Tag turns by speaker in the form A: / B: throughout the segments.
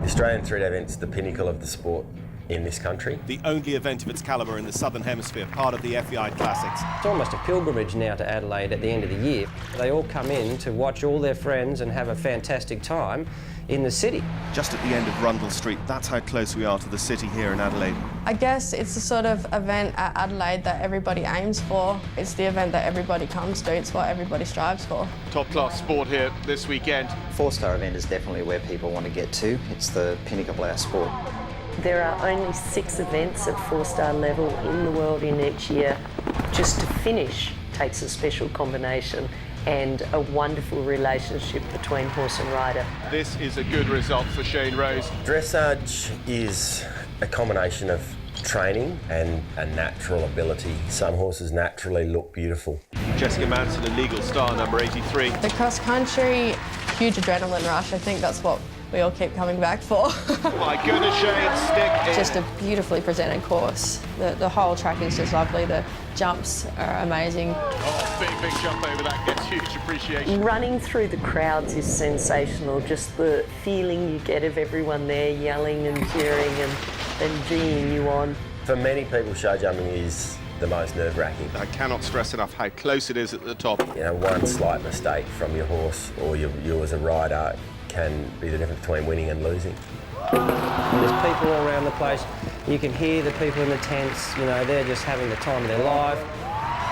A: Australian three-day event's the pinnacle of the sport in this country.
B: The only event of its calibre in the Southern Hemisphere, part of the FEI Classics.
C: It's almost a pilgrimage now to Adelaide at the end of the year. They all come in to watch all their friends and have a fantastic time in the city.
B: Just at the end of Rundle Street, that's how close we are to the city here in Adelaide.
D: I guess it's the sort of event at Adelaide that everybody aims for. It's the event that everybody comes to. It's what everybody strives for.
E: Top-class sport here this weekend.
F: Four-star event is definitely where people want to get to. It's the pinnacle of our sport.
G: There are only 6 events at four-star level in the world in each year. Just to finish takes a special combination and a wonderful relationship between horse and rider.
E: This is a good result for Shane Rose.
A: Dressage is a combination of training and a natural ability. Some horses naturally look beautiful.
E: Jessica Manson, a legal star, number 83.
D: The cross country, huge adrenaline rush. I think that's what we all keep coming back for.
E: My goodness, Shane, stick in.
D: Just a beautifully presented course. The whole track is just lovely. The jumps are amazing.
E: Oh, big jump over that gets huge appreciation.
G: Running through the crowds is sensational, just the feeling you get of everyone there yelling and cheering and geeing you on.
A: For many people, show jumping is the most nerve-wracking.
E: I cannot stress enough how close it is at the top.
A: You know, one slight mistake from your horse or you as a rider can be the difference between winning and losing.
C: There's people all around the place. You can hear the people in the tents, you know, they're just having the time of their life.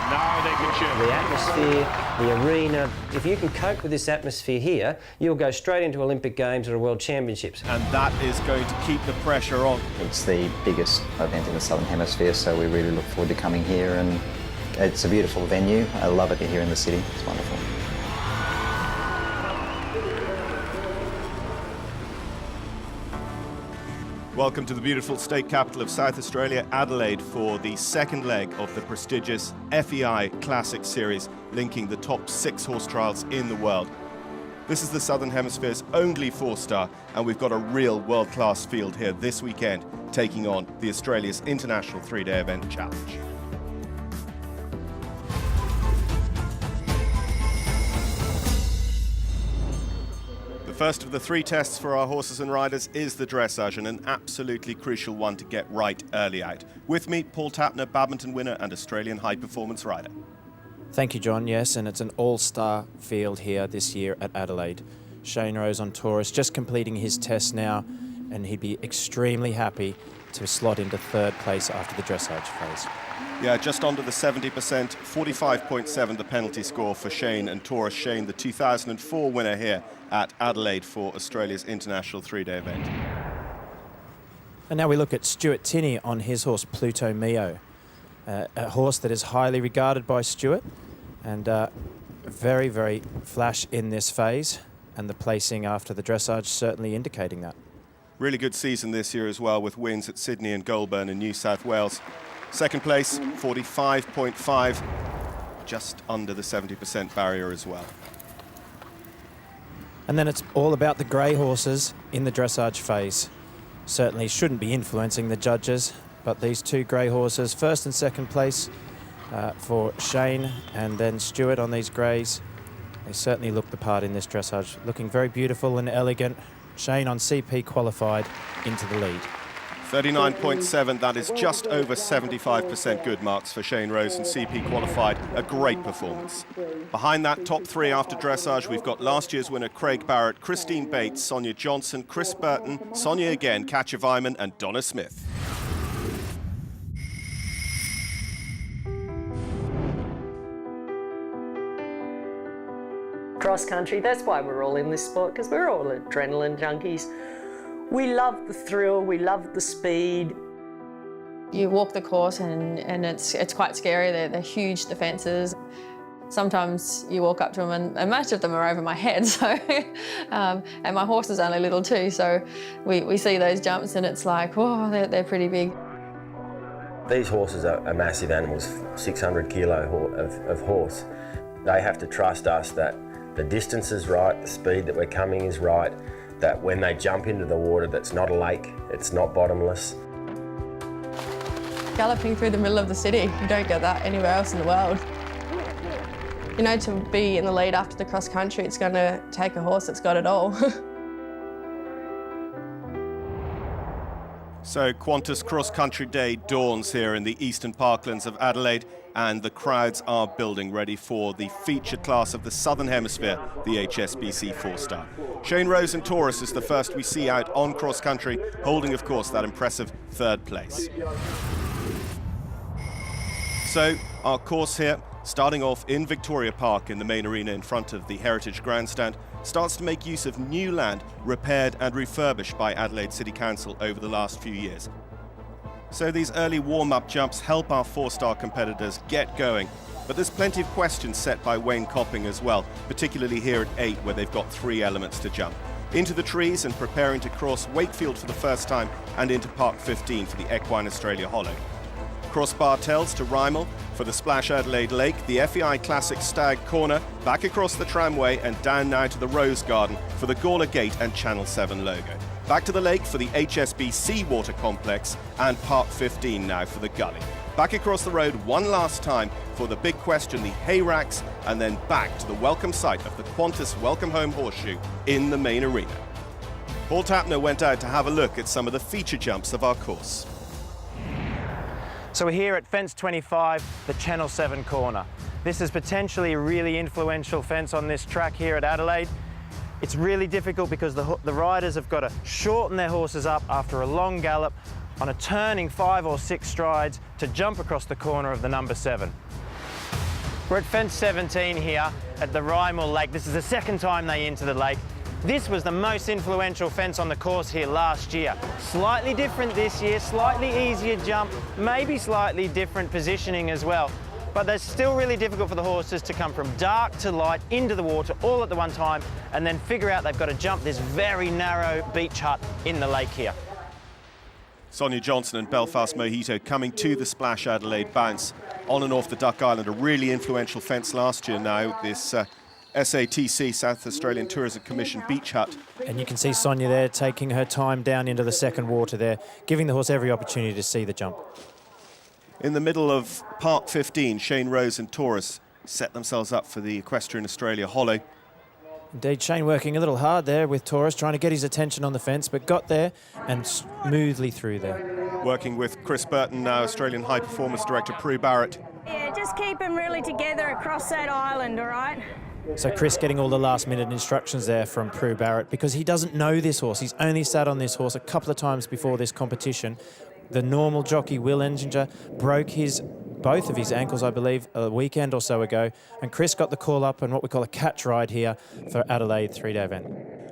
E: Now they can cheer.
C: The atmosphere, the arena. If you can cope with this atmosphere here, you'll go straight into Olympic Games or World Championships.
B: And that is going to keep the pressure on.
F: It's the biggest event in the Southern Hemisphere, so we really look forward to coming here, and it's a beautiful venue. I love it here in the city. It's wonderful.
B: Welcome to the beautiful state capital of South Australia, Adelaide, for the second leg of the prestigious FEI Classic Series, linking the top 6 horse trials in the world. This is the Southern Hemisphere's only 4-star, and we've got a real world-class field here this weekend, taking on the Australia's International 3-Day Event Challenge. First of the 3 tests for our horses and riders is the dressage, and an absolutely crucial one to get right early out. With me, Paul Tapner, badminton winner and Australian high performance rider.
H: Thank you, John. Yes, and it's an all-star field here this year at Adelaide. Shane Rose on Taurus, just completing his test now, and he'd be extremely happy to slot into 3rd place after the dressage phase.
B: Yeah, just under the 70%, 45.7 the penalty score for Shane and Taurus. Shane, the 2004 winner here at Adelaide for Australia's International 3-Day Event.
H: And now we look at Stuart Tinney on his horse Pluto Mio, a horse that is highly regarded by Stuart, and very, very flash in this phase, and the placing after the dressage certainly indicating that.
B: Really good season this year as well, with wins at Sydney and Goulburn in New South Wales. 2nd place, 45.5, just under the 70% barrier as well.
H: And then it's all about the grey horses in the dressage phase. Certainly shouldn't be influencing the judges, but these 2 grey horses, 1st and 2nd place for Shane and then Stuart on these greys, they certainly look the part in this dressage, looking very beautiful and elegant. Shane on CP qualified into the lead.
B: 39.7, that is just over 75% good marks for Shane Rose, and CP qualified, a great performance. Behind that, top 3 after dressage, we've got last year's winner Craig Barrett, Christine Bates, Sonia Johnson, Chris Burton, Sonia again, Katja Weimann and Donna Smith.
G: Cross country, that's why we're all in this sport, because we're all adrenaline junkies. We love the thrill, we love the speed.
D: You walk the course and it's quite scary. They're huge defences. Sometimes you walk up to them and most of them are over my head, so and my horse is only little too, so we see those jumps and it's like, oh, they're pretty big.
A: These horses are massive animals, 600 kilo of horse. They have to trust us that the distance is right, the speed that we're coming is right, that when they jump into the water, that's not a lake, it's not bottomless.
D: Galloping through the middle of the city, you don't get that anywhere else in the world. You know, to be in the lead after the cross country, it's going to take a horse that's got it all.
B: So Qantas Cross Country Day dawns here in the eastern parklands of Adelaide, and the crowds are building, ready for the featured class of the Southern Hemisphere, the HSBC 4-star. Shane Rose and Taurus is the first we see out on cross country, holding, of course, that impressive third place. So our course here, starting off in Victoria Park in the main arena in front of the Heritage Grandstand, starts to make use of new land repaired and refurbished by Adelaide City Council over the last few years. So these early warm-up jumps help our 4-star competitors get going, but there's plenty of questions set by Wayne Copping as well, particularly here at 8 where they've got 3 elements to jump. Into the trees and preparing to cross Wakefield for the first time, and into Park 15 for the Equine Australia Hollow. Cross Bartels to Rymel for the Splash Adelaide Lake, the FEI Classic Stag Corner, back across the tramway and down now to the Rose Garden for the Gawler Gate and Channel 7 logo. Back to the lake for the HSBC Water Complex and Park 15 now for the Gully. Back across the road one last time for the big question, the hay racks, and then back to the welcome site of the Qantas Welcome Home Horseshoe in the main arena. Paul Tapner went out to have a look at some of the feature jumps of our course.
H: So we're here at fence 25, the Channel 7 corner. This is potentially a really influential fence on this track here at Adelaide. It's really difficult because the riders have got to shorten their horses up after a long gallop on a turning 5 or 6 strides to jump across the corner of the number 7. We're at fence 17 here at the Rymel Lake. This is the second time they enter the lake. This was the most influential fence on the course here last year. Slightly different this year, slightly easier jump, maybe slightly different positioning as well. But they're still really difficult for the horses to come from dark to light into the water all at the one time and then figure out they've got to jump this very narrow beach hut in the lake here.
B: Sonia Johnson and Belfast Mojito coming to the Splash Adelaide bounce on and off the Duck Island, a really influential fence last year now, this SATC, South Australian Tourism Commission beach hut.
H: And you can see Sonia there taking her time down into the second water there, giving the horse every opportunity to see the jump.
B: In the middle of Park 15, Shane Rose and Taurus set themselves up for the Equestrian Australia Hollow.
H: Indeed, Shane working a little hard there with Taurus, trying to get his attention on the fence, but got there and smoothly through there.
B: Working with Chris Burton, now Australian High Performance Director Prue Barrett.
I: Yeah, just keep them really together across that island, all right?
H: So Chris getting all the last-minute instructions there from Prue Barrett because he doesn't know this horse. He's only sat on this horse a couple of times before this competition. The normal jockey, Will Enginger, broke both of his ankles, I believe, a weekend or so ago, and Chris got the call up on what we call a catch ride here for Adelaide 3-day event.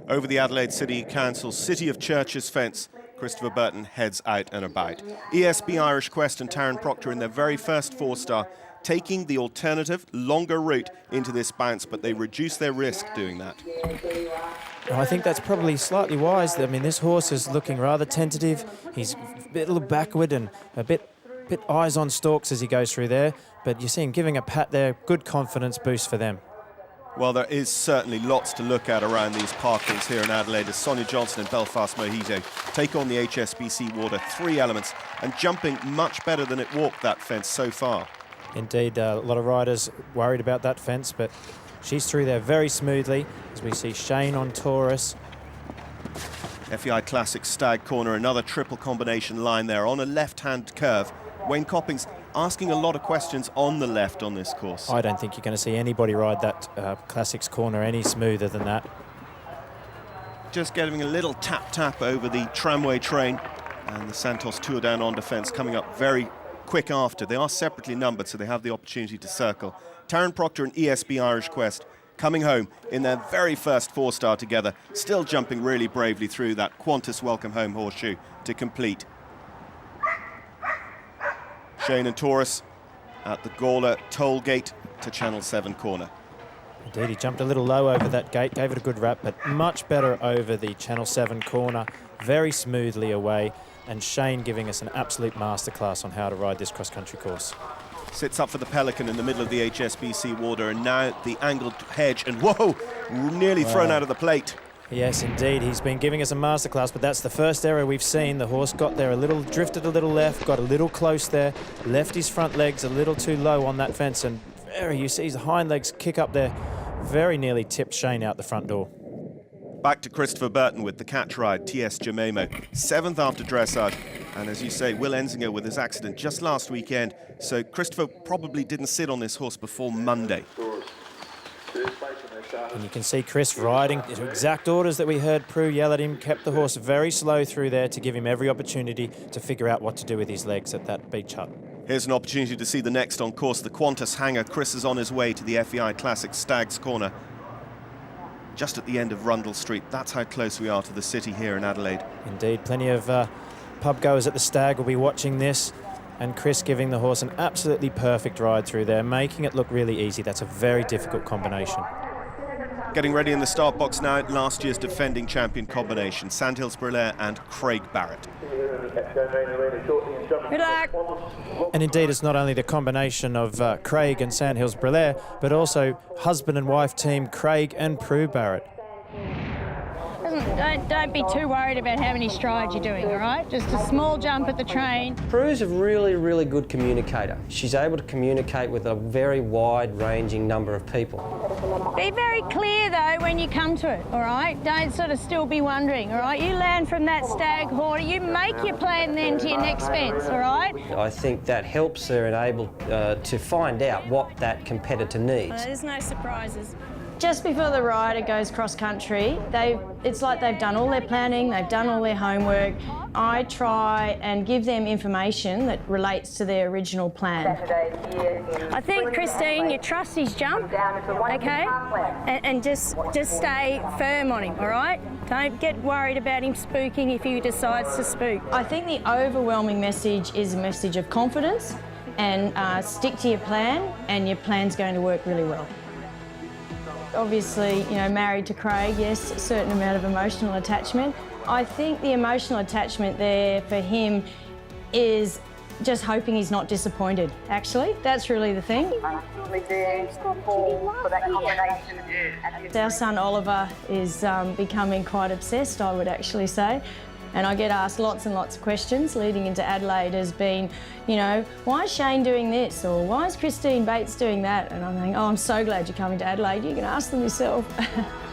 B: Over the Adelaide City Council's City of Churches fence, Christopher Burton heads out and about. ESB Irish Quest and Taryn Proctor in their very first 4-star, taking the alternative, longer route into this bounce, but they reduce their risk doing that.
H: I think that's probably slightly wise. I mean, this horse is looking rather tentative. He's a little backward and a bit eyes on stalks as he goes through there, but you see him giving a pat there, good confidence boost for them.
B: Well, there is certainly lots to look at around these parkings here in Adelaide as Sonia Johnson and Belfast Mojito take on the HSBC Water 3 elements and jumping much better than it walked that fence so far.
H: Indeed, a lot of riders worried about that fence, but she's through there very smoothly as we see Shane on Taurus.
B: FEI Classic Stag Corner, another triple combination line there on a left-hand curve. Wayne Copping's asking a lot of questions on the left on this course.
H: I don't think you're going to see anybody ride that Classics Corner any smoother than that.
B: Just getting a little tap-tap over the tramway train, and the Santos Tour Down on defence coming up very quick after. They are separately numbered, so they have the opportunity to circle. Taryn Proctor and ESB Irish Quest coming home in their very first 4-star together, still jumping really bravely through that Qantas Welcome Home Horseshoe to complete. Shane and Taurus at the Gawler toll gate to Channel 7 corner.
H: Indeed, he jumped a little low over that gate, gave it a good wrap, but much better over the Channel 7 corner, very smoothly away, and Shane giving us an absolute masterclass on how to ride this cross-country course.
B: Sits up for the Pelican in the middle of the HSBC Water, and now the angled hedge, and whoa, nearly thrown out of the plate.
H: Yes, indeed, he's been giving us a masterclass, but that's the first error we've seen. The horse got there a little, drifted a little left, got a little close there, left his front legs a little too low on that fence, and you see his hind legs kick up there, very nearly tipped Shane out the front door.
B: Back to Christopher Burton with the catch ride, TS Jemimo, 7th after dressage. And as you say, Will Enzinger with his accident just last weekend. So Christopher probably didn't sit on this horse before Monday.
H: And you can see Chris riding to exact orders that we heard Prue yell at him, kept the horse very slow through there to give him every opportunity to figure out what to do with his legs at that beach hut.
B: Here's an opportunity to see the next on course, the Qantas Hanger. Chris is on his way to the FEI Classic Stag's Corner, just at the end of Rundle Street. That's how close we are to the city here in Adelaide.
H: Indeed, plenty of pub goers at the Stag will be watching this, and Chris giving the horse an absolutely perfect ride through there, making it look really easy. That's a very difficult combination.
B: Getting ready in the start box now, last year's defending champion combination, Sandhills Brulair and Craig Barrett.
I: Good luck.
H: And indeed, it's not only the combination of Craig and Sandhills Brulair, but also husband and wife team Craig and Prue Barrett.
I: Don't be too worried about how many strides you're doing, all right? Just a small jump at the train.
C: Prue's a really, really good communicator. She's able to communicate with a very wide-ranging number of people.
I: Be very clear, though, when you come to it, all right? Don't sort of still be wondering, all right? You land from that stag quarter, you make your plan then to your next fence, all right?
C: I think that helps her and able to find out what that competitor needs.
I: There's no surprises.
J: Just before the rider goes cross-country, it's like they've done all their planning, they've done all their homework. I try and give them information that relates to their original plan.
I: I think, Christine, you trust his jump, okay? And just stay firm on him, all right? Don't get worried about him spooking if he decides to spook.
J: I think the overwhelming message is a message of confidence and stick to your plan, and your plan's going to work really well. Obviously, you know, married to Craig, yes, a certain amount of emotional attachment. I think the emotional attachment there for him is just hoping he's not disappointed, actually. That's really the thing. Our son Oliver is becoming quite obsessed, I would actually say. And I get asked lots and lots of questions leading into Adelaide has been, you know, why is Shane doing this? Or why is Christine Bates doing that? And I'm thinking, oh, I'm so glad you're coming to Adelaide. You can ask them yourself.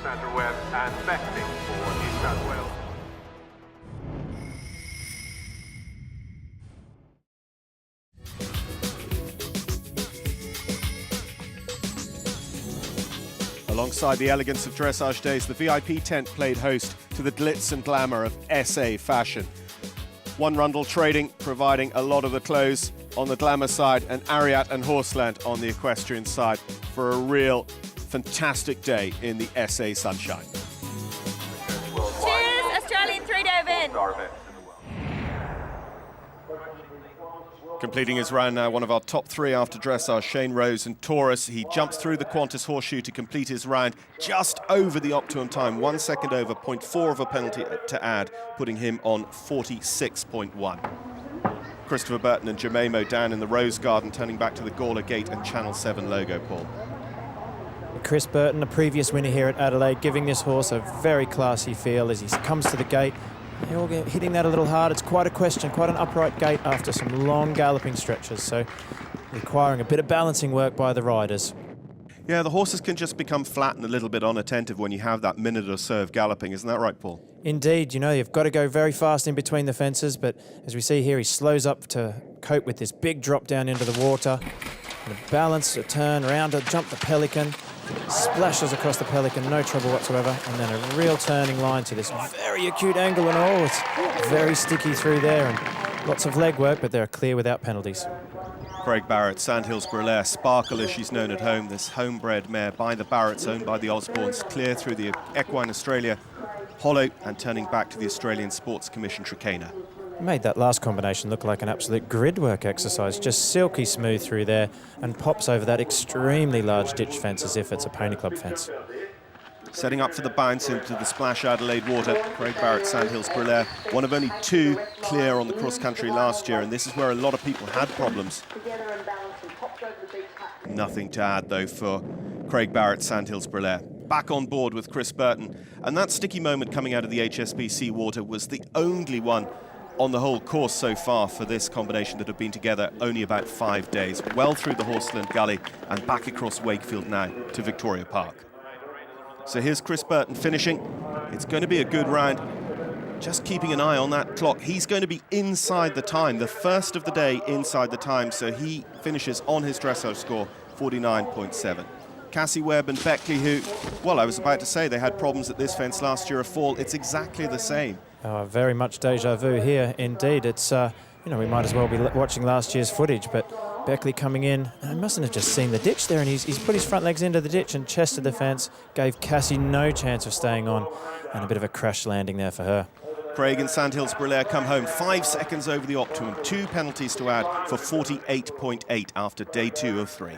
E: Sandra Webb and Bethany for New South Wales.
B: Alongside the elegance of dressage days, the VIP tent played host to the glitz and glamour of SA fashion. One Rundle Trading providing a lot of the clothes on the glamour side, and Ariat and Horseland on the equestrian side for a real fantastic day in the SA sunshine.
I: Cheers, Australian three-day event.
B: Completing his round now, one of our top three after dressage, Shane Rose and Taurus. He jumps through the Qantas Horseshoe to complete his round just over the optimum time, 1 second over, 0.4 of a penalty to add, putting him on 46.1. Christopher Burton and Jemimo down in the Rose Garden, turning back to the Gawler Gate and Channel 7 logo, Paul.
H: Chris Burton, a previous winner here at Adelaide, giving this horse a very classy feel as he comes to the gate. They're all hitting that a little hard. It's quite a question, quite an upright gate after some long galloping stretches, so requiring a bit of balancing work by the riders.
B: Yeah, the horses can just become flat and a little bit unattentive when you have that minute or so of galloping, isn't that right, Paul?
H: Indeed, you know, you've got to go very fast in between the fences, but as we see here, he slows up to cope with this big drop down into the water. And a balance, a turn, around to jump the Pelican, splashes across the Pelican, no trouble whatsoever, and then a real turning line to this very acute angle, and oh, it's very sticky through there, and lots of leg work, but they're clear without penalties.
B: Craig Barrett, Sandhills Brulair, Sparkle as she's known at home, this homebred mare by the Barretts, owned by the Osbornes, clear through the Equine Australia, hollow, and turning back to the Australian Sports Commission Trakehner.
H: Made that last combination look like an absolute grid work exercise, just silky smooth through there, and pops over that extremely large ditch fence as if it's a pony club fence.
B: Setting up for the bounce into the Splash Adelaide water, Craig Barrett, Sandhills Brulair, one of only two clear on the cross-country last year, and this is where a lot of people had problems. Nothing to add, though, for Craig Barrett, Sandhills Brulair. Back on board with Chris Burton, and that sticky moment coming out of the HSBC water was the only one on the whole course so far for this combination that have been together only about 5 days. Well through the Horseland Gully and back across Wakefield now to Victoria Park. So here's Chris Burton finishing It's going to be a good round. Just keeping an eye on that clock. He's going to be inside the time, the first of the day inside the time, so he finishes on his dressage score, 49.7. Cassie Webb and Beckley, who, well, I was about to say they had problems at this fence last year, a fall. It's exactly the same.
H: Very much deja vu here, indeed. It's, you know, we might as well be watching last year's footage, but Beckley coming in, I mustn't have just seen the ditch there, and he's put his front legs into the ditch and chested the fence, gave Cassie no chance of staying on, and a bit of a crash landing there for her.
B: Craig and Sandhills Brulair come home 5 seconds over the optimum, 2 penalties to add for 48.8 after day 2 of 3.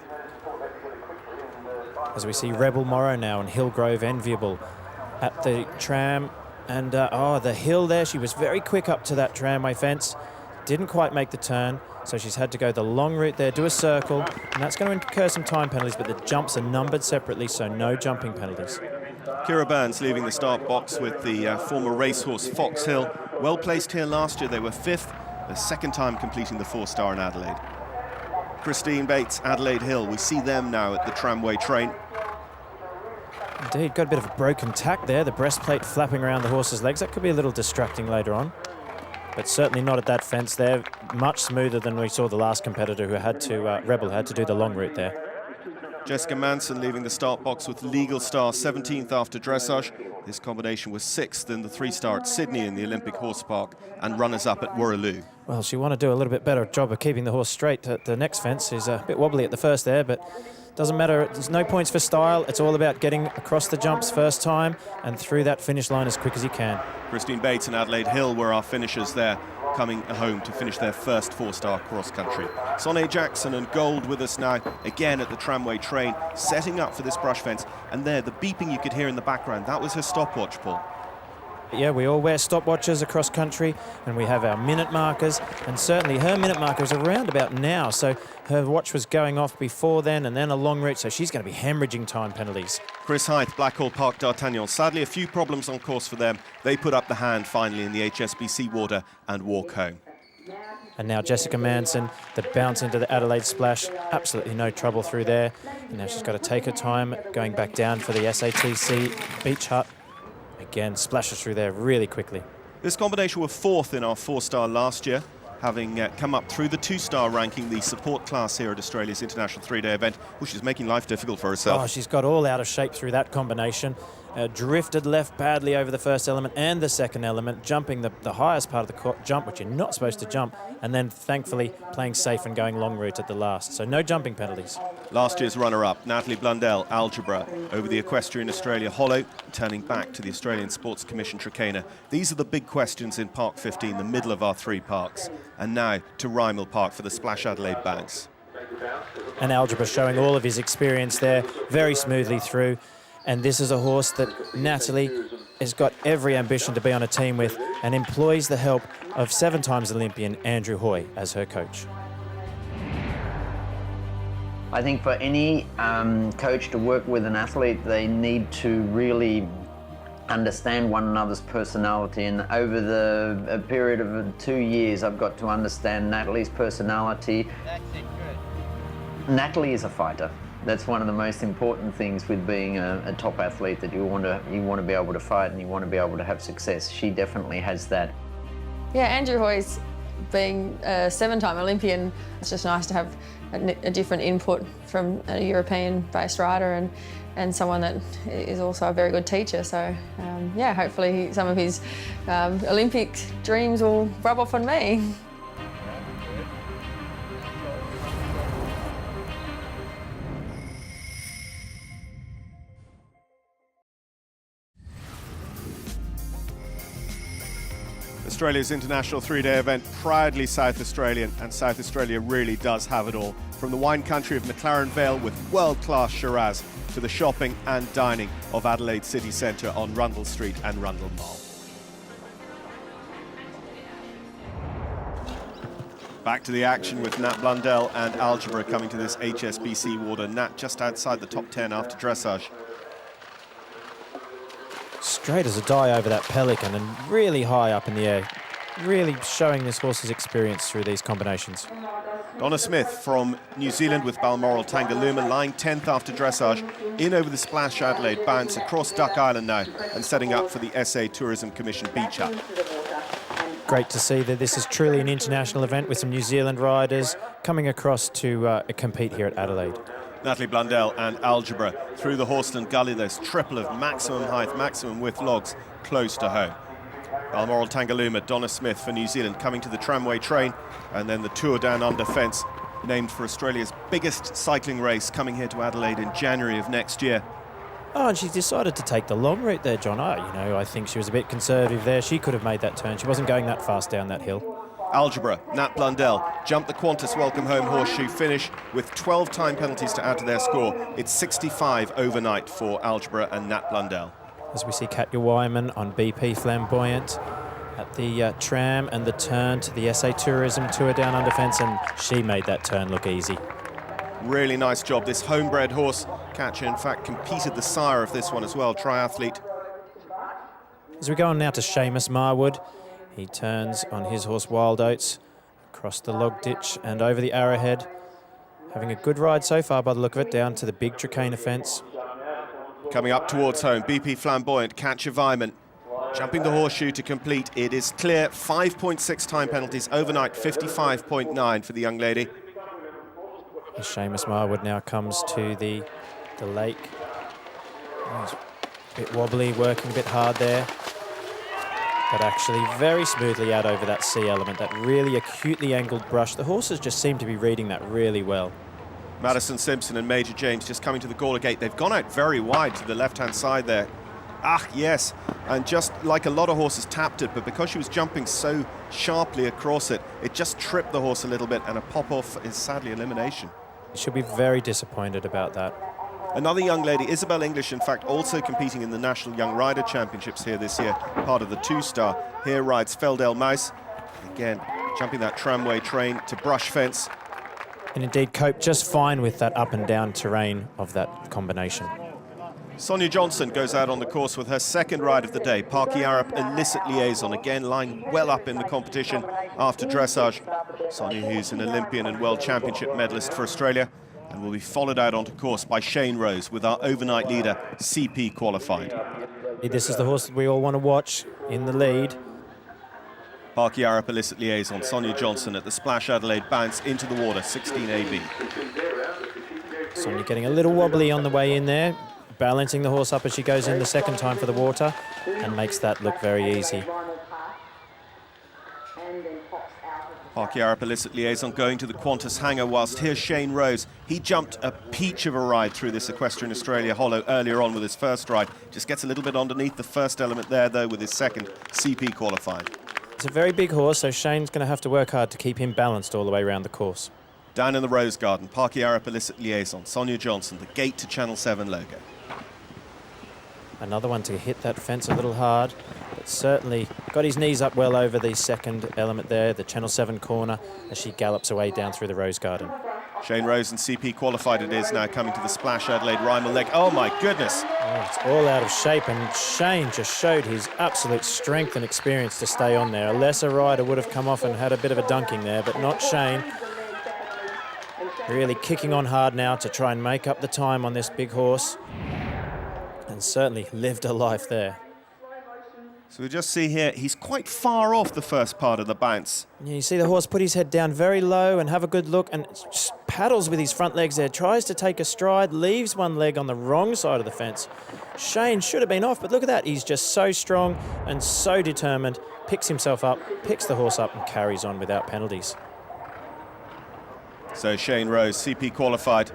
H: As we see Rebel Morrow now and Hillgrove Enviable at the tram, and the hill there, she was very quick up to that tramway fence, didn't quite make the turn, so she's had to go the long route there, do a circle, and that's going to incur some time penalties, but the jumps are numbered separately, so no jumping penalties.
B: Kira Burns leaving the start box with the former racehorse Fox Hill. Well placed here last year, they were 5th, the second time completing the 4-star in Adelaide. Christine Bates, Adelaide Hill, we see them now at the tramway train.
H: Indeed, got a bit of a broken tack there, the breastplate flapping around the horse's legs. That could be a little distracting later on, but certainly not at that fence there. Much smoother than we saw the last competitor who had to, Rebel had to do the long route there.
B: Jessica Manson leaving the start box with Legal Star, 17th after dressage. This combination was 6th in the 3-star at Sydney in the Olympic Horse Park and runners-up at Woolloomooloo.
H: Well, she want to do a little bit better job of keeping the horse straight at the next fence. She's a bit wobbly at the first there, but doesn't matter. There's no points for style. It's all about getting across the jumps first time and through that finish line as quick as you can.
B: Christine Bates and Adelaide Hill were our finishers there, coming home to finish their first 4-star cross-country. Sonny Jackson and Gold with us now, again at the tramway train, setting up for this brush fence. And there, the beeping you could hear in the background, that was her stopwatch, Paul.
H: Yeah, we all wear stopwatches across country, and we have our minute markers, and certainly her minute marker is around about now, so her watch was going off before then, and then a long route, so she's going to be hemorrhaging time penalties.
B: Chris Hythe, Blackhall Park D'Artagnan. Sadly, a few problems on course for them. They put up the hand finally in the HSBC water and walk home.
H: And now Jessica Manson, the bounce into the Adelaide Splash, absolutely no trouble through there. And now she's got to take her time, going back down for the SATC Beach Hut. Again, splashes through there really quickly.
B: This combination were 4th in our 4-star last year, having come up through the 2-star ranking, the support class here at Australia's International 3-day event, which is making life difficult for herself.
H: Oh, she's got all out of shape through that combination. Drifted left badly over the first element and the second element, jumping the highest part of the jump, which you're not supposed to jump, and then thankfully playing safe and going long route at the last. So no jumping penalties.
B: Last year's runner-up, Natalie Blundell, Algebra, over the Equestrian Australia Hollow, turning back to the Australian Sports Commission Trakehner. These are the big questions in Park 15, the middle of our 3 parks. And now to Rymel Park for the Splash Adelaide bounce.
H: And Algebra showing all of his experience there, very smoothly through. And this is a horse that Natalie has got every ambition to be on a team with and employs the help of 7 times Olympian Andrew Hoy as her coach.
K: I think for any coach to work with an athlete, they need to really understand one another's personality, and over a period of 2 years I've got to understand Natalie's personality. Natalie is a fighter. That's one of the most important things with being a top athlete, that you want to be able to fight and you want to be able to have success. She definitely has that.
D: Yeah, Andrew Hoy's being a 7-time Olympian, it's just nice to have a different input from a European-based rider and someone that is also a very good teacher. So yeah, hopefully some of his Olympic dreams will rub off on me.
B: Australia's International 3-day event, proudly South Australian, and South Australia really does have it all. From the wine country of McLaren Vale with world-class Shiraz to the shopping and dining of Adelaide City Centre on Rundle Street and Rundle Mall. Back to the action with Nat Blundell and Algebra coming to this HSBC water. Nat just outside the top 10 after dressage.
H: Straight as a die over that pelican and really high up in the air. Really showing this horse's experience through these combinations.
B: Donna Smith from New Zealand with Balmoral Tangalooma lying 10th after dressage, in over the Splash Adelaide bounce across Duck Island now and setting up for the SA Tourism Commission Beach Hut.
H: Great to see that this is truly an international event with some New Zealand riders coming across to compete here at Adelaide.
B: Natalie Blundell and Algebra through the Horsland Gully. There's triple of maximum height, maximum width logs close to home. Balmoral Tangalooma, Donna Smith for New Zealand coming to the tramway train, and then the Tour Down Under fence, named for Australia's biggest cycling race, coming here to Adelaide in January of next year.
H: Oh, and she decided to take the long route there, John. I think she was a bit conservative there. She could have made that turn. She wasn't going that fast down that hill.
B: Algebra, Nat Blundell, jumped the Qantas Welcome Home Horseshoe finish with 12 time penalties to add to their score. It's 65 overnight for Algebra and Nat Blundell.
H: As we see Katja Wyman on BP Flamboyant at the tram and the turn to the SA Tourism Tour Down Under fence, and she made that turn look easy.
B: Really nice job. This homebred horse, Katja, in fact, competed the sire of this one as well, triathlete.
H: As we go on now to Seamus Marwood, he turns on his horse Wild Oats across the log ditch and over the arrowhead. Having a good ride so far by the look of it, down to the big Trakehner fence.
B: Coming up towards home, BP Flamboyant, Katja Wyman, jumping the horseshoe to complete. It is clear, 5.6 time penalties overnight, 55.9 for the young lady.
H: As Seamus Marwood now comes to the lake. He's a bit wobbly, working a bit hard there, but actually very smoothly out over that C element, that really acutely angled brush. The horses just seem to be reading that really well.
B: Madison Simpson and Major James just coming to the Gawler Gate. They've gone out very wide to the left-hand side there. Ah, yes, and just like a lot of horses tapped it, but because she was jumping so sharply across it, it just tripped the horse a little bit, and a pop-off is sadly elimination.
H: She'll be very disappointed about that.
B: Another young lady, Isabel English, in fact, also competing in the National Young Rider Championships here this year, part of the two-star. Here rides Feldel Mouse, again, jumping that tramway train to brush fence.
H: And indeed coped just fine with that up and down terrain of that combination.
B: Sonia Johnson goes out on the course with her second ride of the day. Parky Arup Illicit Liaison, again lying well up in the competition after dressage. Sonia, who's an Olympian and World Championship medalist for Australia, and will be followed out onto course by Shane Rose with our overnight leader, CP qualified.
H: This is the horse that we all want to watch in the lead.
B: Parky Arup Illicit Liaison, Sonia Johnson at the Splash Adelaide bounce into the water, 16AB.
H: Sonia getting a little wobbly on the way in there, balancing the horse up as she goes in the second time for the water, and makes that look very easy.
B: Parky Arup Illicit Liaison going to the Qantas hangar, whilst here's Shane Rose. He jumped a peach of a ride through this Equestrian Australia Hollow earlier on with his first ride. Just gets a little bit underneath the first element there, though, with his second, CP qualified.
H: It's a very big horse, so Shane's going to have to work hard to keep him balanced all the way around the course.
B: Down in the Rose Garden, Parky Arup Illicit Liaison, Sonia Johnson, the gate to Channel 7 logo.
H: Another one to hit that fence a little hard, but certainly got his knees up well over the second element there, the Channel 7 corner, as she gallops away down through the Rose Garden.
B: Shane Rose and CP qualified it is now, coming to the Splash Adelaide Rymal leg. Oh my goodness!
H: Oh, it's all out of shape, and Shane just showed his absolute strength and experience to stay on there. A lesser rider would have come off and had a bit of a dunking there, but not Shane. Really kicking on hard now to try and make up the time on this big horse, and certainly lived a life there.
B: So we just see here, he's quite far off the first part of the bounce.
H: Yeah, you see the horse put his head down very low and have a good look, and just paddles with his front legs there, tries to take a stride, leaves one leg on the wrong side of the fence. Shane should have been off, but look at that, he's just so strong and so determined, picks himself up, picks the horse up and carries on without penalties.
B: So Shane Rose, CP qualified.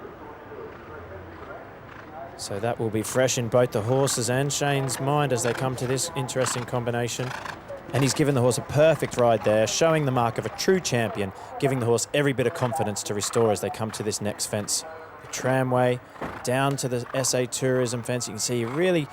H: So that will be fresh in both the horses and Shane's mind as they come to this interesting combination. And he's given the horse a perfect ride there, showing the mark of a true champion, giving the horse every bit of confidence to restore as they come to this next fence. The tramway, down to the SA Tourism fence. You can see he really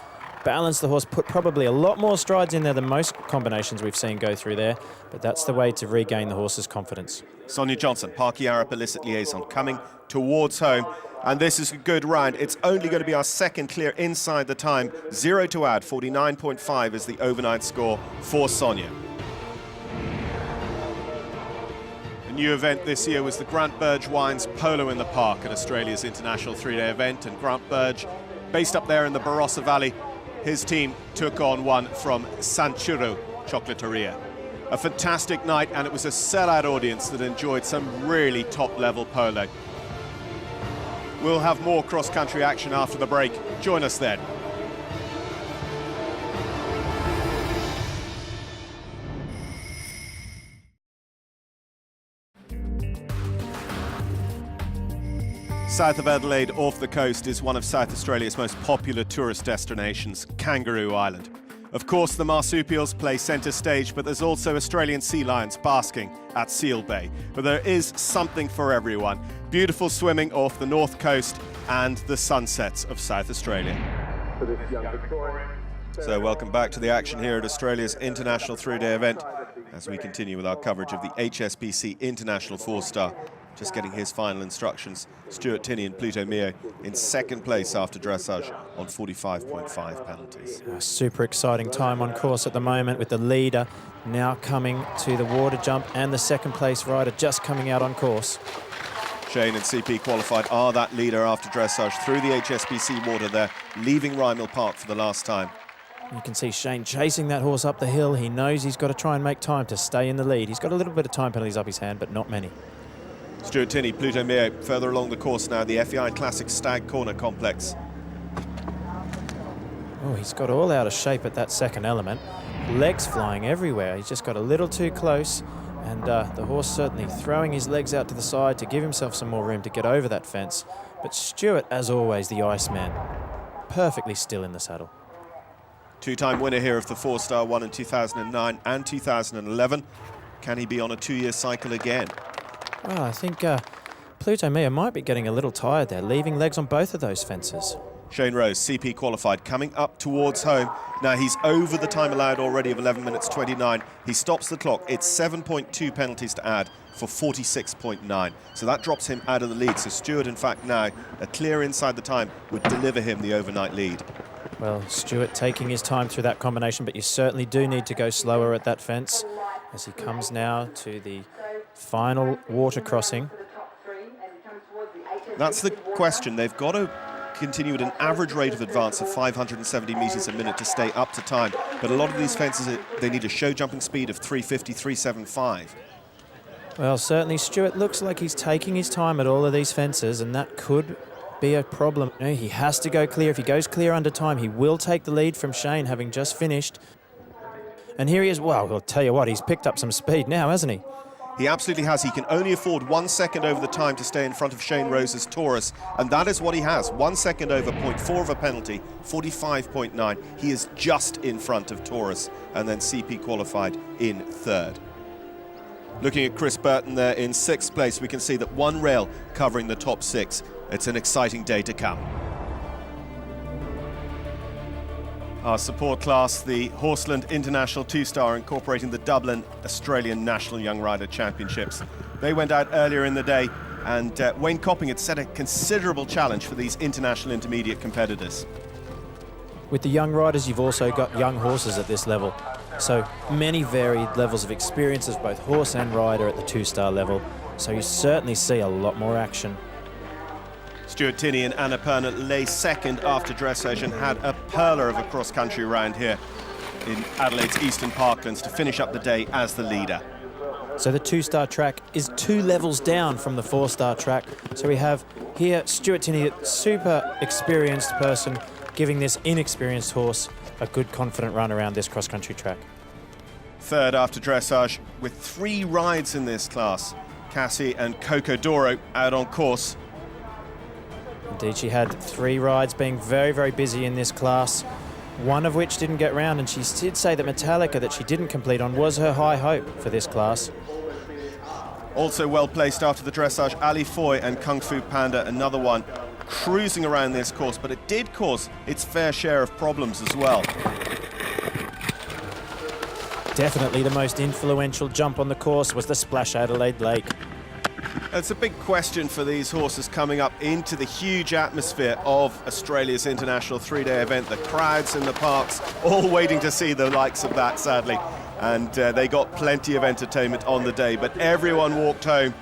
H: balanced the horse, put probably a lot more strides in there than most combinations we've seen go through there, but that's the way to regain the horse's confidence.
B: Sonia Johnson, Parky Arup Illicit Liaison, coming towards home. And this is a good round. It's only going to be our second clear inside the time. 0 to add, 49.5 is the overnight score for Sonia. new event this year was the Grant Burge Wines Polo in the Park at Australia's international three-day event, and Grant Burge, based up there in the Barossa Valley, his team took on one from Sanchiro Chocolateria. A fantastic night, and it was a sellout audience that enjoyed some really top-level polo. We'll have more cross-country action after the break. Join us then. South of Adelaide, off the coast, is one of South Australia's most popular tourist destinations, Kangaroo Island. Of course, the marsupials play centre stage, but there's also Australian sea lions basking at Seal Bay. But there is something for everyone. Beautiful swimming off the north coast and the sunsets of South Australia. So welcome back to the action here at Australia's international three-day event as we continue with our coverage of the HSBC International 4-Star. Just getting his final instructions. Stuart Tinney and Pluto Mio in second place after dressage on 45.5 penalties.
H: A super exciting time on course at the moment, with the leader now coming to the water jump and the second place rider just coming out on course.
B: Shane and CP qualified are that leader after dressage through the HSBC water there, leaving Rymel Park for the last time.
H: You can see Shane chasing that horse up the hill. He knows he's got to try and make time to stay in the lead. He's got a little bit of time penalties up his hand, but not many.
B: Stuart Tinney, Pluto Mio further along the course now, the FEI Classic Stag Corner complex.
H: Oh, he's got all out of shape at that second element. Legs flying everywhere. He's just got a little too close, and the horse certainly throwing his legs out to the side to give himself some more room to get over that fence. But Stuart, as always, the Iceman, perfectly still in the saddle.
B: Two-time winner here of the 4-Star, won in 2009 and 2011. Can he be on a two-year cycle again?
H: Well, I think Pluto Mio might be getting a little tired there, leaving legs on both of those fences.
B: Shane Rose, CP qualified, coming up towards home. Now he's over the time allowed already of 11 minutes 29. He stops the clock. It's 7.2 penalties to add for 46.9. So that drops him out of the lead. So Stuart, in fact, now a clear inside the time would deliver him the overnight lead.
H: Well, Stuart taking his time through that combination, but you certainly do need to go slower at that fence as he comes now to the final water crossing.
B: That's the question. They've got to continue at an average rate of advance of 570 metres a minute to stay up to time. But a lot of these fences, they need a show jumping speed of 350, 375.
H: Well, certainly Stuart looks like he's taking his time at all of these fences, and that could be a problem. You know, he has to go clear. If he goes clear under time, he will take the lead from Shane, having just finished. And here he is. Well, I'll tell you what, he's picked up some speed now, hasn't he?
B: He absolutely has. He can only afford 1 second over the time to stay in front of Shane Rose's Taurus, and that is what he has. 1 second over, 0.4 of a penalty, 45.9. He is just in front of Taurus, and then CP qualified in third. Looking at Chris Burton there in sixth place, we can see that one rail covering the top six. It's an exciting day to come. Our support class, the Horseland International 2-Star, incorporating the Dublin Australian National Young Rider Championships. They went out earlier in the day, and Wayne Copping had set a considerable challenge for these international intermediate competitors.
H: With the young riders, you've also got young horses at this level. So many varied levels of experience as both horse and rider at the 2-Star level. So you certainly see a lot more action.
B: Stuart Tinney and Annapurna lay second after dressage and had a perler of a cross-country round here in Adelaide's Eastern Parklands to finish up the day as the leader.
H: So the 2-Star track is 2 levels down from the 4-Star track. So we have here Stuart Tinney, a super experienced person, giving this inexperienced horse a good confident run around this cross-country track.
B: Third after dressage, with 3 rides in this class. Cassie and Coco Doro out on course.
H: Indeed, she had 3 rides, being very, very busy in this class, one of which didn't get round, and she did say that Metallica, that she didn't complete on, was her high hope for this class.
B: Also well placed after the dressage, Ali Foy and Kung Fu Panda, another one cruising around this course, but it did cause its fair share of problems as well.
H: Definitely the most influential jump on the course was the Splash Adelaide Lake.
B: It's a big question for these horses coming up into the huge atmosphere of Australia's international three-day event. The crowds in the parks, all waiting to see the likes of that, sadly. And they got plenty of entertainment on the day, but everyone walked home.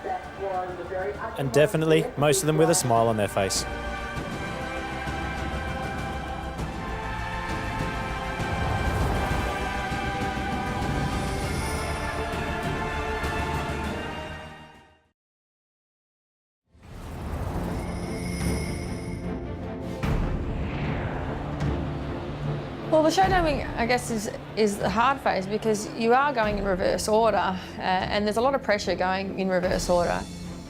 H: And definitely, most of them with a smile on their face.
D: Well, the show jumping, I guess, is the hard phase because you are going in reverse order and there's a lot of pressure going in reverse order.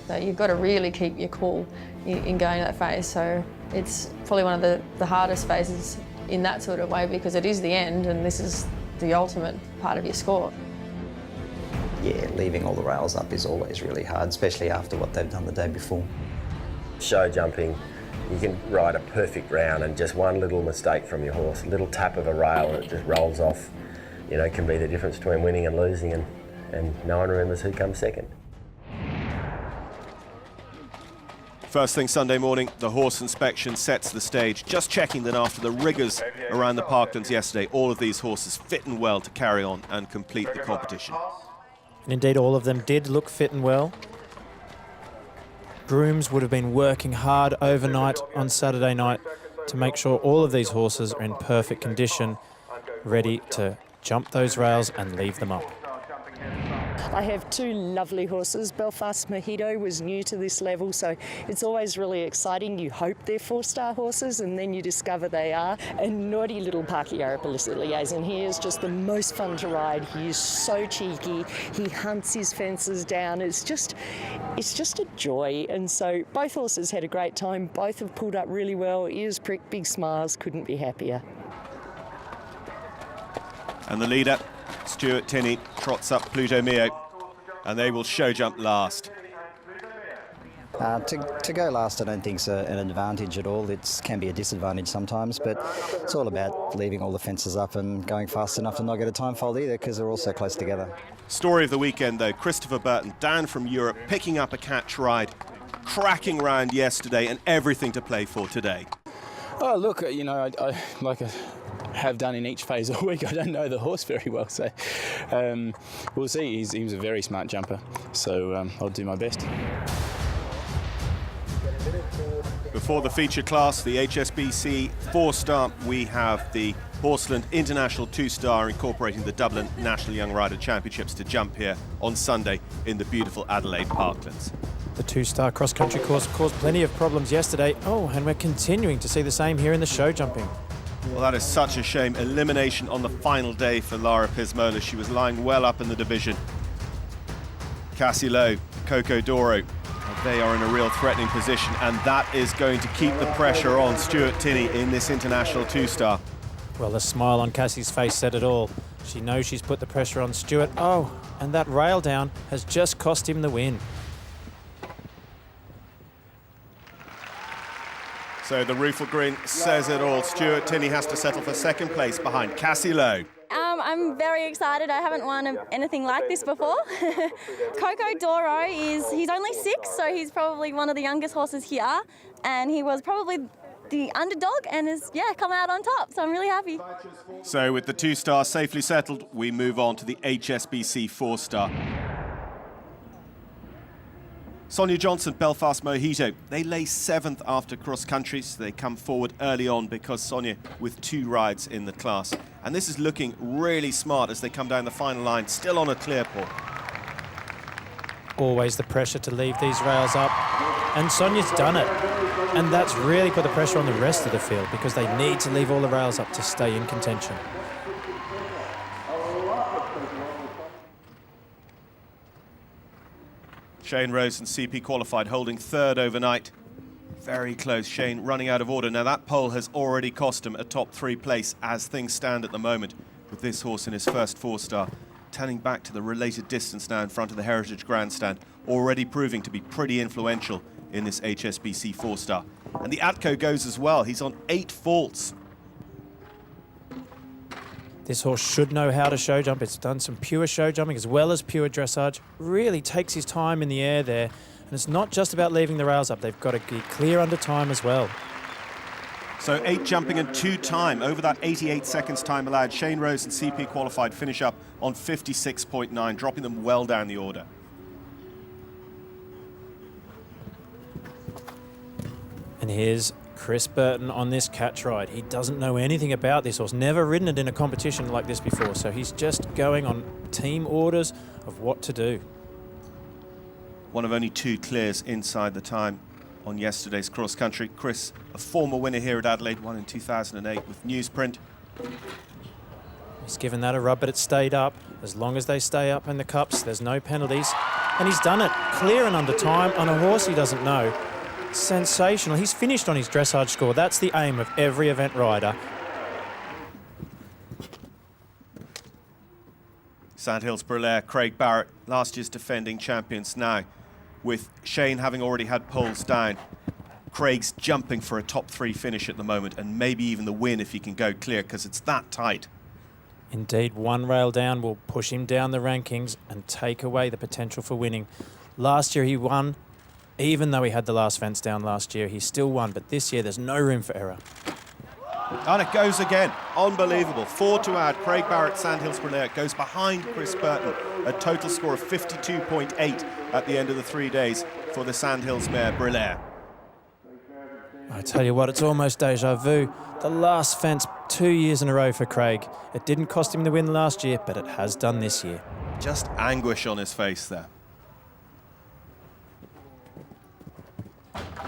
D: So you've got to really keep your cool in going that phase. So it's probably one of the hardest phases in that sort of way because it is the end and this is the ultimate part of your score.
F: Yeah, leaving all the rails up is always really hard, especially after what they've done the day before.
A: Show jumping, you can ride a perfect round and just one little mistake from your horse, a little tap of a rail and it just rolls off, you know, can be the difference between winning and losing and no one remembers who comes second.
B: First thing Sunday morning, the horse inspection sets the stage, just checking that after the rigours around the Parklands yesterday, all of these horses fit and well to carry on and complete the competition.
H: And indeed, all of them did look fit and well. Grooms would have been working hard overnight on Saturday night to make sure all of these horses are in perfect condition, ready to jump those rails and leave them up.
L: I have two lovely horses. Belfast Mojito was new to this level, so it's always really exciting. You hope they're four-star horses and then you discover they are. And naughty little Parky Arapaloosa Liaison, he is just the most fun to ride. He is so cheeky. He hunts his fences down. It's just a joy. And so both horses had a great time. Both have pulled up really well. Ears pricked, big smiles. Couldn't be happier.
B: And the leader, Stuart Tinney, trots up Pluto Mio, and they will show jump last.
F: To go last, I don't think is an advantage at all. It can be a disadvantage sometimes, but it's all about leaving all the fences up and going fast enough to not get a time fault either, because they're all so close together.
B: Story of the weekend, though, Christopher Burton, down from Europe, picking up a catch ride, cracking round yesterday, and everything to play for today.
M: Oh, look, you know, I like I have done in each phase all week. I don't know the horse very well, so we'll see. He's a very smart jumper, so I'll do my best.
B: Before the feature class, the HSBC 4-star, we have the Horseland International 2-star incorporating the Dublin National Young Rider Championships to jump here on Sunday in the beautiful Adelaide Parklands.
H: The 2-star cross-country course caused plenty of problems yesterday. Oh, and we're continuing to see the same here in the show jumping.
B: Well, that is such a shame. Elimination on the final day for Lara Pismola. She was lying well up in the division. Cassie Lowe, Coco Doro, they are in a real threatening position, and that is going to keep the pressure on Stuart Tinney in this international 2-star.
H: Well, the smile on Cassie's face said it all. She knows she's put the pressure on Stuart. Oh, and that rail down has just cost him the win.
B: So the Rueful grin says it all. Stuart Tinney has to settle for second place behind Cassie Lowe.
N: I'm very excited. I haven't won anything like this before. Coco Doro he's only 6, so he's probably one of the youngest horses here, and he was probably the underdog and has come out on top, so I'm really happy.
B: So with the 2-star safely settled, we move on to the HSBC 4-star. Sonia Johnson, Belfast Mojito, they lay 7th after cross-country, so they come forward early on because Sonia with 2 rides in the class. And this is looking really smart as they come down the final line, still on a clear paw.
H: Always the pressure to leave these rails up, and Sonia's done it. And that's really put the pressure on the rest of the field because they need to leave all the rails up to stay in contention.
B: Shane Rose and CP qualified, holding 3rd overnight. Very close, Shane running out of order. Now that pole has already cost him a top 3 place as things stand at the moment, with this horse in his first 4-star. Turning back to the related distance now in front of the Heritage Grandstand, already proving to be pretty influential in this HSBC 4-star. And the Atco goes as well. He's on 8 faults.
H: This horse should know how to show jump. It's done some pure show jumping as well as pure dressage. Really takes his time in the air there And it's not just about leaving the rails up. They've got to be clear under time as well.
B: So 8 jumping and 2 time over that 88 seconds time allowed. Shane Rose and CP qualified finish up on 56.9, dropping them well down the order.
H: And here's Chris Burton on this catch ride. He doesn't know anything about this horse, never ridden it in a competition like this before, so he's just going on team orders of what to do.
B: One of only 2 clears inside the time on yesterday's cross country. Chris, a former winner here at Adelaide, won in 2008 with Newsprint.
H: He's given that a rub, but it stayed up. As long as they stay up in the cups, there's no penalties. And he's done it, clear and under time on a horse he doesn't know. Sensational. He's finished on his dressage score. That's the aim of every event rider.
B: Sandhills Brillaire, Craig Barrett, last year's defending champions now. With Shane having already had poles down, Craig's jumping for a top 3 finish at the moment, and maybe even the win if he can go clear, because it's that tight.
H: Indeed, one rail down will push him down the rankings and take away the potential for winning. Last year he won. Even though he had the last fence down last year, he still won. But this year, there's no room for error.
B: And it goes again. Unbelievable. 4 to add. Craig Barrett, Sandhills Brillaire goes behind Chris Burton. A total score of 52.8 at the end of the 3 days for the Sandhills mare, Brillaire.
H: I tell you what, it's almost deja vu. The last fence 2 years in a row for Craig. It didn't cost him the win last year, but it has done this year.
B: Just anguish on his face there.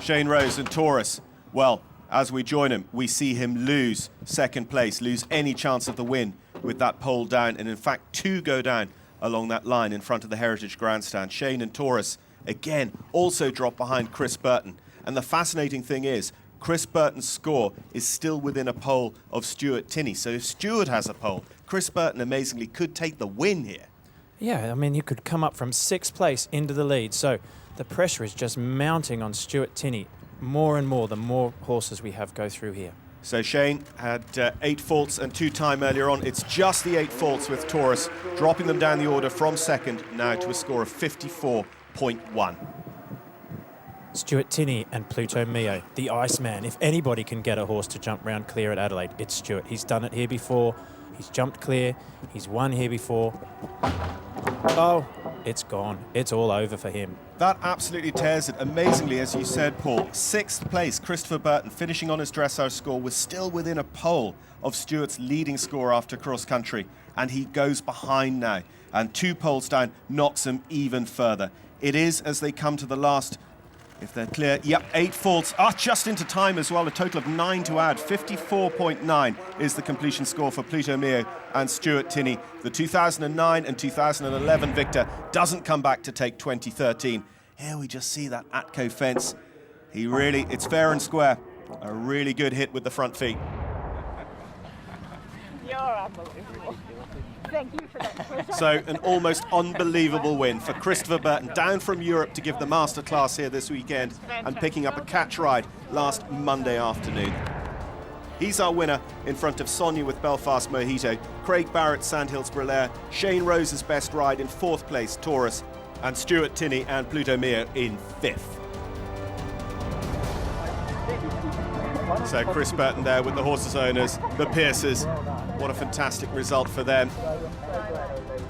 B: Shane Rose and Taurus. Well, as we join him, we see him lose second place, lose any chance of the win with that pole down, and in fact 2 go down along that line in front of the Heritage Grandstand. Shane and Taurus, again, also drop behind Chris Burton. And the fascinating thing is, Chris Burton's score is still within a pole of Stuart Tinney. So if Stuart has a pole, Chris Burton amazingly could take the win here.
H: Yeah, I mean, you could come up from 6th place into the lead. So the pressure is just mounting on Stuart Tinney more and more the more horses we have go through here.
B: So Shane had 8 faults and 2 time earlier on. It's just the 8 faults with Taurus, dropping them down the order from second now to a score of 54.1.
H: Stuart Tinney and Pluto Mio, the Iceman. If anybody can get a horse to jump round clear at Adelaide, it's Stuart. He's done it here before. He's jumped clear. He's won here before. Oh, it's gone. It's all over for him.
B: That absolutely tears it. Amazingly, as you said, Paul, 6th place, Christopher Burton, finishing on his dressage score, was still within a pole of Stuart's leading score after cross country, and he goes behind now. And 2 poles down knocks him even further. It is, as they come to the last, if they're clear, yep, 8 faults. Just into time as well, a total of 9 to add. 54.9 is the completion score for Pluto Mio and Stuart Tinney. The 2009 and 2011 victor doesn't come back to take 2013. Here we just see that Atco fence. It's fair and square. A really good hit with the front feet.
I: You're unbelievable. Thank you for that.
B: So an almost unbelievable win for Christopher Burton, down from Europe to give the masterclass here this weekend and picking up a catch ride last Monday afternoon. He's our winner in front of Sonia with Belfast Mojito, Craig Barrett, Sandhills Brillaire, Shane Rose's best ride in 4th place, Taurus, and Stuart Tinney and Pluto Mio in 5th. So Chris Burton there with the horses' owners, the Pierces. What a fantastic result for them.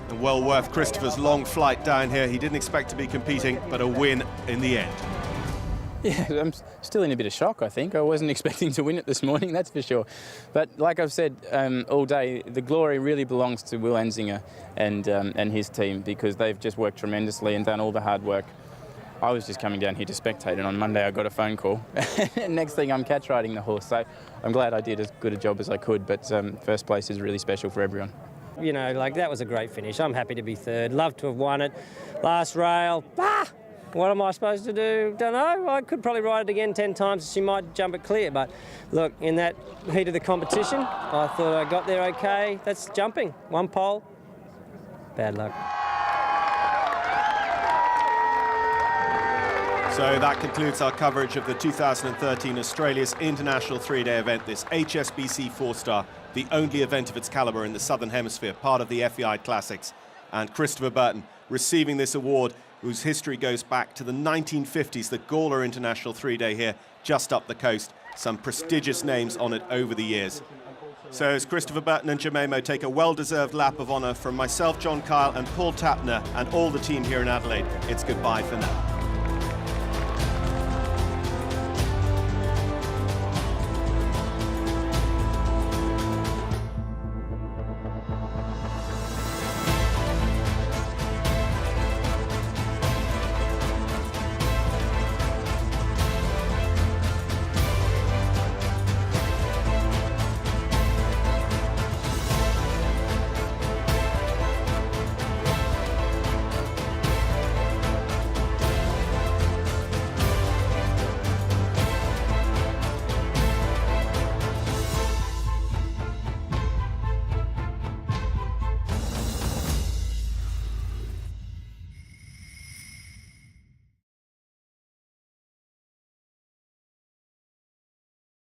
B: And well worth Christopher's long flight down here. He didn't expect to be competing, but a win in the end.
M: Yeah, I'm still in a bit of shock, I think. I wasn't expecting to win it this morning, that's for sure. But like I've said all day, the glory really belongs to Will Enzinger and his team, because they've just worked tremendously and done all the hard work. I was just coming down here to spectate, and on Monday I got a phone call. Next thing I'm catch riding the horse, so I'm glad I did as good a job as I could, but first place is really special for everyone.
C: You know, like, that was a great finish. I'm happy to be 3rd. Love to have won it. Last rail, what am I supposed to do? Don't know. I could probably ride it again 10 times. She might jump it clear, but look, in that heat of the competition, I thought I got there okay. That's jumping. 1 pole. Bad luck.
B: So that concludes our coverage of the 2013 Australia's International 3-day event, this HSBC 4-star, the only event of its calibre in the Southern Hemisphere, part of the FEI Classics. And Christopher Burton receiving this award whose history goes back to the 1950s, the Gawler International 3-day here, just up the coast. Some prestigious names on it over the years. So as Christopher Burton and Jemimo take a well-deserved lap of honour, from myself, John Kyle, and Paul Tapner, and all the team here in Adelaide, it's goodbye for now.